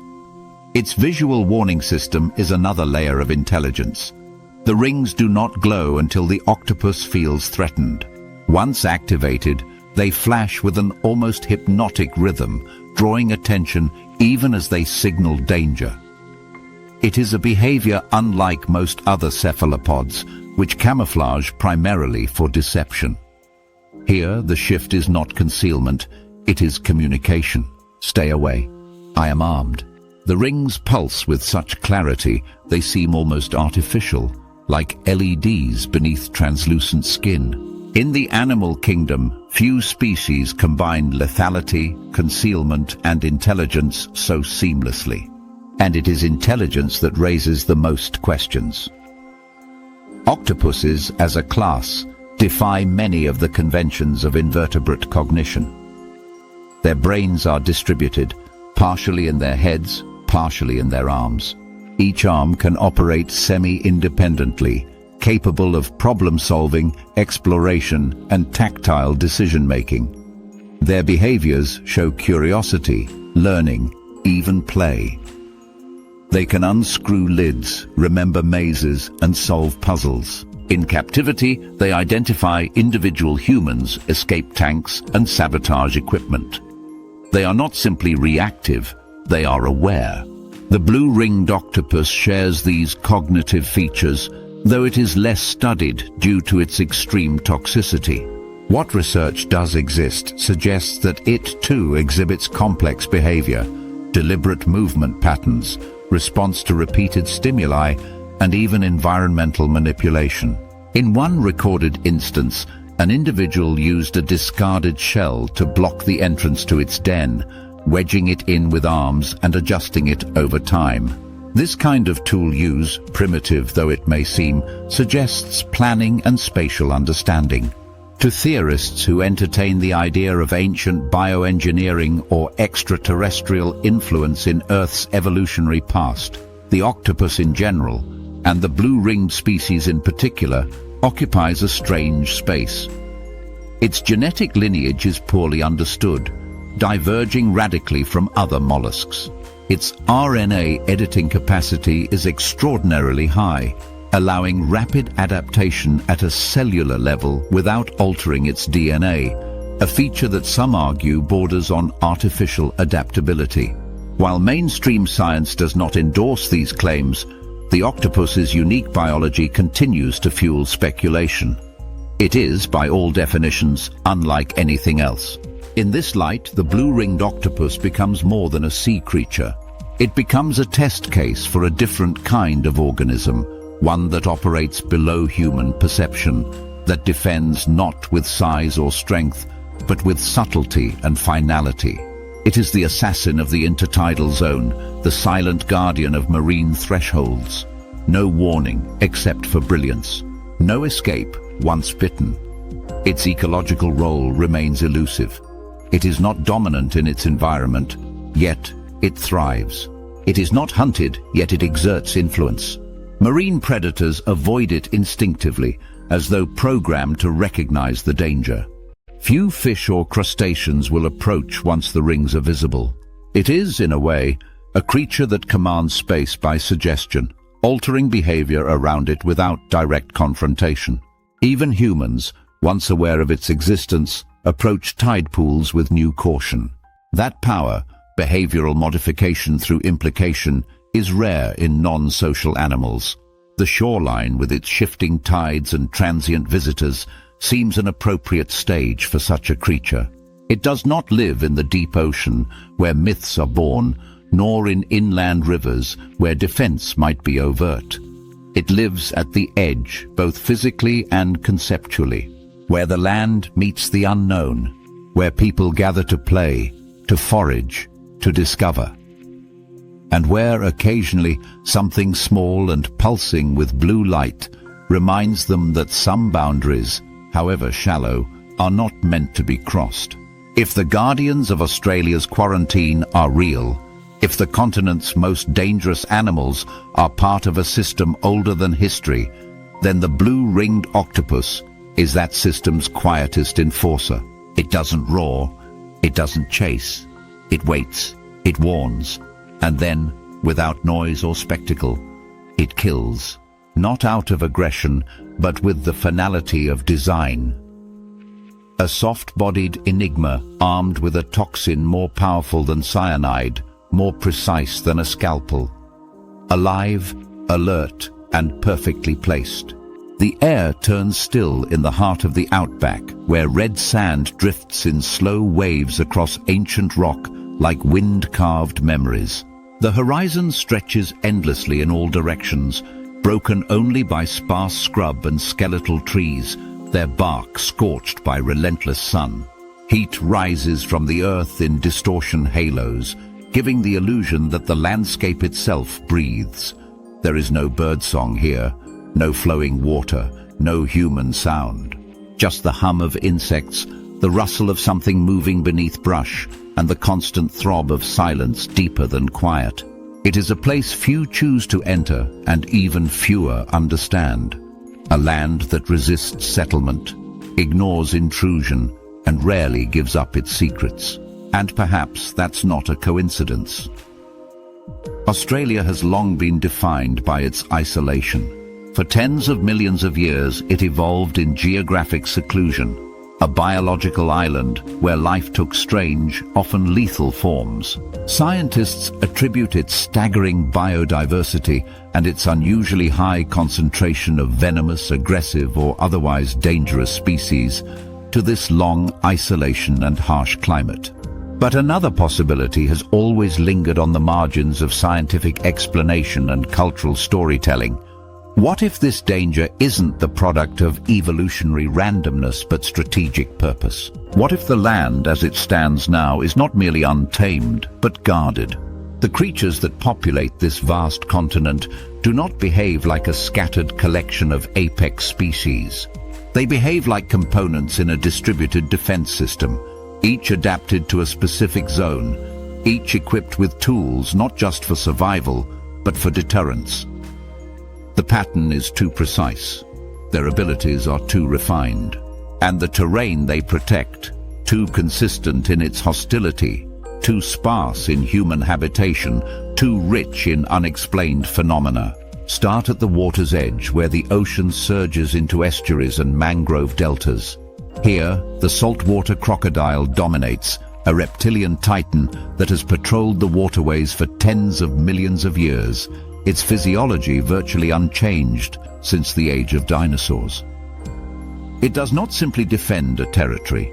Its visual warning system is another layer of intelligence. The rings do not glow until the octopus feels threatened. Once activated, they flash with an almost hypnotic rhythm, drawing attention even as they signal danger. It is a behavior unlike most other cephalopods, which camouflage primarily for deception. Here, the shift is not concealment, it is communication. Stay away. I am armed. The rings pulse with such clarity, they seem almost artificial, like LEDs beneath translucent skin. In the animal kingdom, few species combine lethality, concealment, and intelligence so seamlessly. And it is intelligence that raises the most questions. Octopuses, as a class, defy many of the conventions of invertebrate cognition. Their brains are distributed, partially in their heads, partially in their arms. Each arm can operate semi-independently, capable of problem-solving, exploration, and tactile decision-making. Their behaviors show curiosity, learning, even play. They can unscrew lids, remember mazes, and solve puzzles. In captivity, they identify individual humans, escape tanks, and sabotage equipment. They are not simply reactive, they are aware. The blue-ringed octopus shares these cognitive features, though it is less studied due to its extreme toxicity. What research does exist suggests that it too exhibits complex behavior, deliberate movement patterns, response to repeated stimuli, and even environmental manipulation. In one recorded instance, an individual used a discarded shell to block the entrance to its den, wedging it in with arms and adjusting it over time. This kind of tool use, primitive though it may seem, suggests planning and spatial understanding. To theorists who entertain the idea of ancient bioengineering or extraterrestrial influence in Earth's evolutionary past, the octopus in general, and the blue-ringed species in particular, occupies a strange space. Its genetic lineage is poorly understood, diverging radically from other mollusks. Its RNA editing capacity is extraordinarily high, allowing rapid adaptation at a cellular level without altering its DNA, a feature that some argue borders on artificial adaptability. While mainstream science does not endorse these claims, the octopus's unique biology continues to fuel speculation. It is, by all definitions, unlike anything else. In this light, the blue-ringed octopus becomes more than a sea creature. It becomes a test case for a different kind of organism, one that operates below human perception, that defends not with size or strength, but with subtlety and finality. It is the assassin of the intertidal zone, the silent guardian of marine thresholds. No warning except for brilliance. No escape once bitten. Its ecological role remains elusive. It is not dominant in its environment, yet it thrives. It is not hunted, yet it exerts influence. Marine predators avoid it instinctively, as though programmed to recognize the danger. Few fish or crustaceans will approach once the rings are visible. It is, in a way, a creature that commands space by suggestion, altering behavior around it without direct confrontation. Even humans, once aware of its existence, approach tide pools with new caution. That power, behavioral modification through implication, is rare in non-social animals. The shoreline, with its shifting tides and transient visitors, seems an appropriate stage for such a creature. It does not live in the deep ocean, where myths are born, nor in inland rivers, where defense might be overt. It lives at the edge, both physically and conceptually, where the land meets the unknown, where people gather to play, to forage, to discover, and where occasionally something small and pulsing with blue light reminds them that some boundaries, however shallow, are not meant to be crossed. If the guardians of Australia's quarantine are real, if the continent's most dangerous animals are part of a system older than history, then the blue-ringed octopus is that system's quietest enforcer. It doesn't roar, it doesn't chase, it waits, it warns, and then, without noise or spectacle. It kills, not out of aggression, but with the finality of design. A soft-bodied enigma armed with a toxin more powerful than cyanide, more precise than a scalpel. Alive, alert, and perfectly placed. The air turns still in the heart of the Outback, where red sand drifts in slow waves across ancient rock like wind-carved memories. The horizon stretches endlessly in all directions, broken only by sparse scrub and skeletal trees, their bark scorched by relentless sun. Heat rises from the earth in distortion halos, giving the illusion that the landscape itself breathes. There is no birdsong here, no flowing water, no human sound. Just the hum of insects, the rustle of something moving beneath brush, and the constant throb of silence deeper than quiet. It is a place few choose to enter, and even fewer understand. A land that resists settlement, ignores intrusion, and rarely gives up its secrets. And perhaps that's not a coincidence. Australia has long been defined by its isolation. For tens of millions of years, it evolved in geographic seclusion, a biological island where life took strange, often lethal forms. Scientists attribute its staggering biodiversity and its unusually high concentration of venomous, aggressive, or otherwise dangerous species to this long isolation and harsh climate. But another possibility has always lingered on the margins of scientific explanation and cultural storytelling. What if this danger isn't the product of evolutionary randomness but strategic purpose? What if the land as it stands now is not merely untamed but guarded? The creatures that populate this vast continent do not behave like a scattered collection of apex species. They behave like components in a distributed defense system, each adapted to a specific zone, each equipped with tools not just for survival but for deterrence. The pattern is too precise, their abilities are too refined, and the terrain they protect, too consistent in its hostility, too sparse in human habitation, too rich in unexplained phenomena. Start at the water's edge, where the ocean surges into estuaries and mangrove deltas. Here, the saltwater crocodile dominates, a reptilian titan that has patrolled the waterways for tens of millions of years, its physiology virtually unchanged since the age of dinosaurs. It does not simply defend a territory,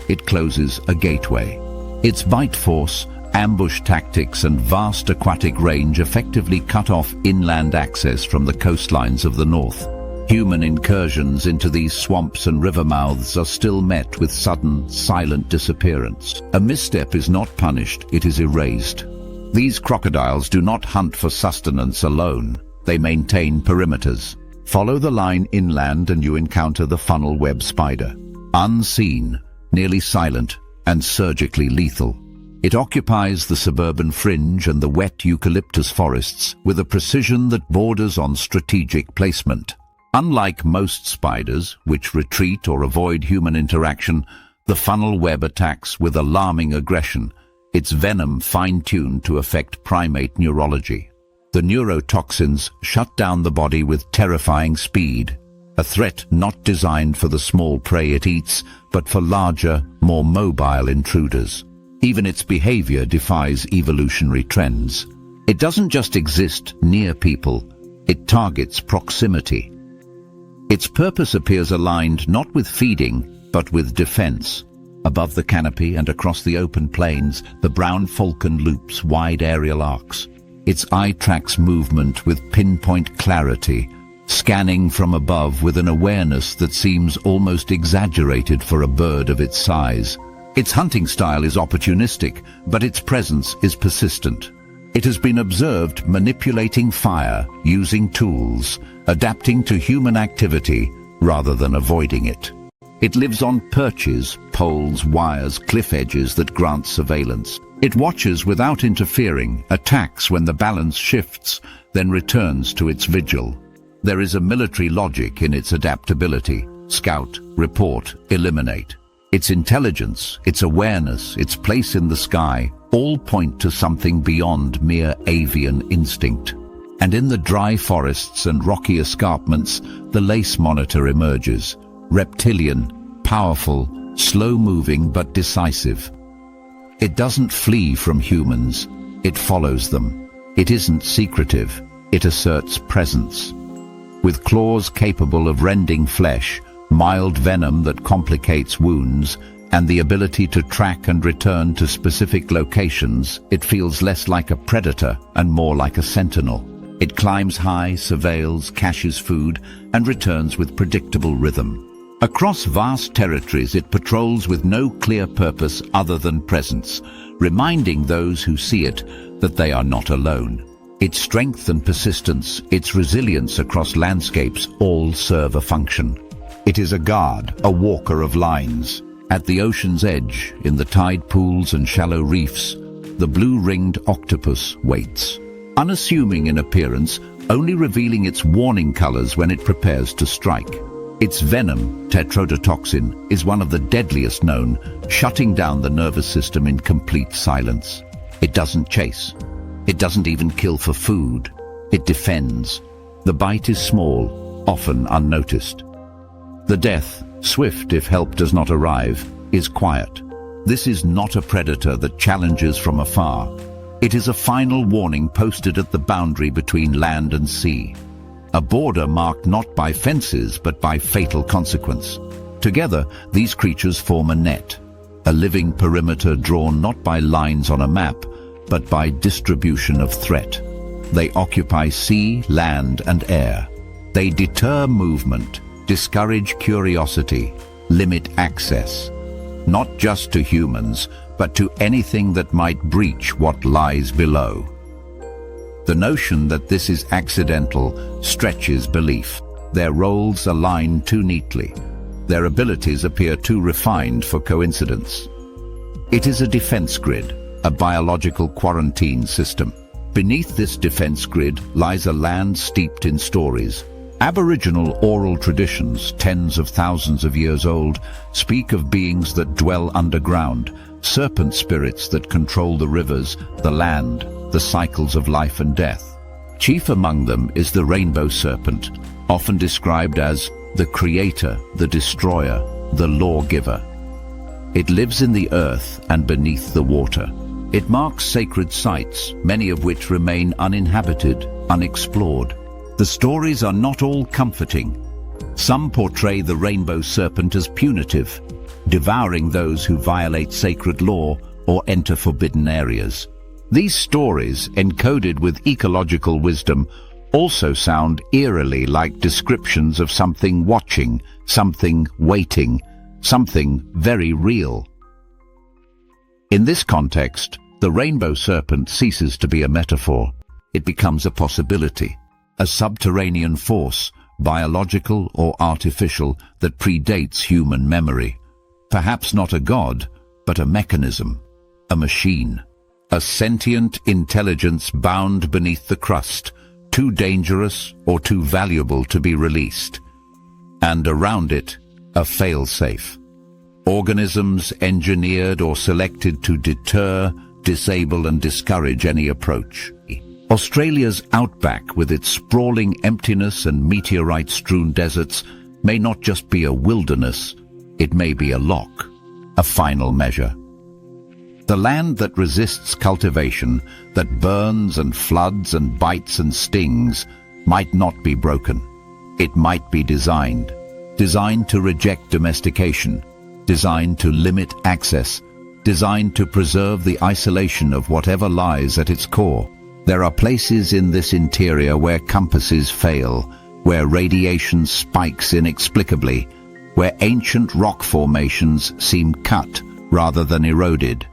it closes a gateway. Its bite force, ambush tactics, and vast aquatic range effectively cut off inland access from the coastlines of the north. Human incursions into these swamps and river mouths are still met with sudden, silent disappearance. A misstep is not punished, it is erased. These crocodiles do not hunt for sustenance alone. They maintain perimeters. Follow the line inland and you encounter the funnel web spider. Unseen, nearly silent, and surgically lethal. It occupies the suburban fringe and the wet eucalyptus forests with a precision that borders on strategic placement. Unlike most spiders, which retreat or avoid human interaction, the funnel web attacks with alarming aggression, its venom fine-tuned to affect primate neurology. The neurotoxins shut down the body with terrifying speed, a threat not designed for the small prey it eats, but for larger, more mobile intruders. Even its behavior defies evolutionary trends. It doesn't just exist near people, it targets proximity. Its purpose appears aligned not with feeding, but with defense. Above the canopy and across the open plains, the brown falcon loops wide aerial arcs. Its eye tracks movement with pinpoint clarity, scanning from above with an awareness that seems almost exaggerated for a bird of its size. Its hunting style is opportunistic, but its presence is persistent. It has been observed manipulating fire, using tools, adapting to human activity rather than avoiding it. It lives on perches, poles, wires, cliff edges that grant surveillance. It watches without interfering, attacks when the balance shifts, then returns to its vigil. There is a military logic in its adaptability. Scout, report, eliminate. Its intelligence, its awareness, its place in the sky, all point to something beyond mere avian instinct. And in the dry forests and rocky escarpments, the lace monitor emerges, reptilian, powerful, slow-moving but decisive. It doesn't flee from humans, it follows them. It isn't secretive, it asserts presence. With claws capable of rending flesh, mild venom that complicates wounds, and the ability to track and return to specific locations, it feels less like a predator and more like a sentinel. It climbs high, surveils, caches food, and returns with predictable rhythm. Across vast territories, it patrols with no clear purpose other than presence, reminding those who see it that they are not alone. Its strength and persistence, its resilience across landscapes, all serve a function. It is a guard, a walker of lines. At the ocean's edge, in the tide pools and shallow reefs, the blue-ringed octopus waits. Unassuming in appearance, only revealing its warning colors when it prepares to strike. Its venom, tetrodotoxin, is one of the deadliest known, shutting down the nervous system in complete silence. It doesn't chase. It doesn't even kill for food. It defends. The bite is small, often unnoticed. The death, swift if help does not arrive, is quiet. This is not a predator that challenges from afar. It is a final warning posted at the boundary between land and sea. A border marked not by fences but by fatal consequence. Together, these creatures form a net, a living perimeter drawn not by lines on a map, but by distribution of threat. They occupy sea, land, and air. They deter movement, discourage curiosity, limit access, not just to humans, but to anything that might breach what lies below. The notion that this is accidental stretches belief. Their roles align too neatly. Their abilities appear too refined for coincidence. It is a defense grid, a biological quarantine system. Beneath this defense grid lies a land steeped in stories. Aboriginal oral traditions, tens of thousands of years old, speak of beings that dwell underground, serpent spirits that control the rivers, the land, the cycles of life and death. Chief among them is the rainbow serpent, often described as the creator, the destroyer, the lawgiver. It lives in the earth and beneath the water. It marks sacred sites, many of which remain uninhabited, unexplored. The stories are not all comforting. Some portray the rainbow serpent as punitive, devouring those who violate sacred law or enter forbidden areas. These stories, encoded with ecological wisdom, also sound eerily like descriptions of something watching, something waiting, something very real. In this context, the rainbow serpent ceases to be a metaphor. It becomes a possibility, a subterranean force, biological or artificial, that predates human memory. Perhaps not a god, but a mechanism, a machine, a sentient intelligence bound beneath the crust, too dangerous or too valuable to be released. And around it, a fail-safe. Organisms engineered or selected to deter, disable and discourage any approach. Australia's Outback, with its sprawling emptiness and meteorite-strewn deserts, may not just be a wilderness, it may be a lock, a final measure. The land that resists cultivation, that burns and floods and bites and stings, might not be broken. It might be designed to reject domestication, designed to limit access, designed to preserve the isolation of whatever lies at its core. There are places in this interior where compasses fail, where radiation spikes inexplicably, where ancient rock formations seem cut rather than eroded.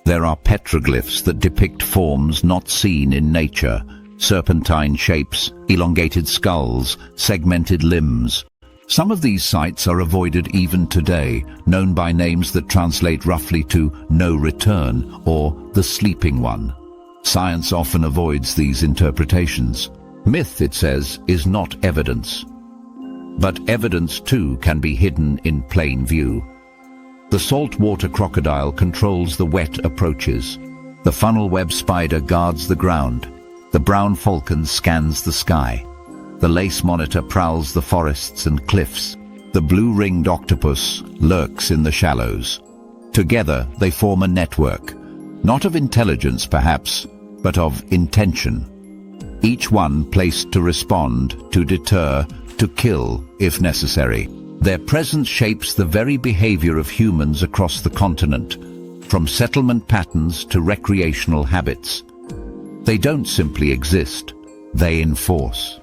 There are petroglyphs that depict forms not seen in nature, serpentine shapes, elongated skulls, segmented limbs. Some of these sites are avoided even today, known by names that translate roughly to "no return" or "the sleeping one." Science often avoids these interpretations. Myth, it says, is not evidence. But evidence too can be hidden in plain view. The saltwater crocodile controls the wet approaches. The funnel web spider guards the ground. The brown falcon scans the sky. The lace monitor prowls the forests and cliffs. The blue-ringed octopus lurks in the shallows. Together they form a network, not of intelligence perhaps, but of intention. Each one placed to respond, to deter, to kill if necessary. Their presence shapes the very behavior of humans across the continent, from settlement patterns to recreational habits. They don't simply exist, they enforce.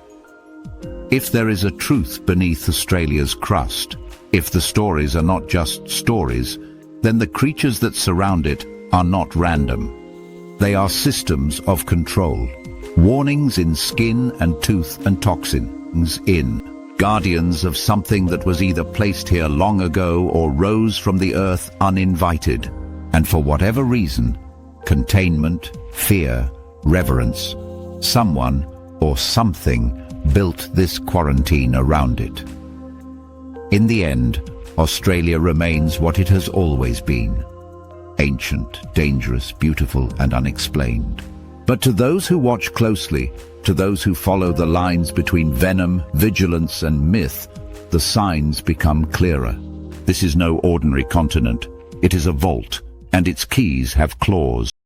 If there is a truth beneath Australia's crust, if the stories are not just stories, then the creatures that surround it are not random. They are systems of control. Warnings in skin and tooth and toxins in. Guardians of something that was either placed here long ago or rose from the earth uninvited. And for whatever reason, containment, fear, reverence, someone or something built this quarantine around it. In the end, Australia remains what it has always been. Ancient, dangerous, beautiful and unexplained. But to those who watch closely, to those who follow the lines between venom, vigilance and myth, the signs become clearer. This is no ordinary continent. It is a vault, and its keys have claws.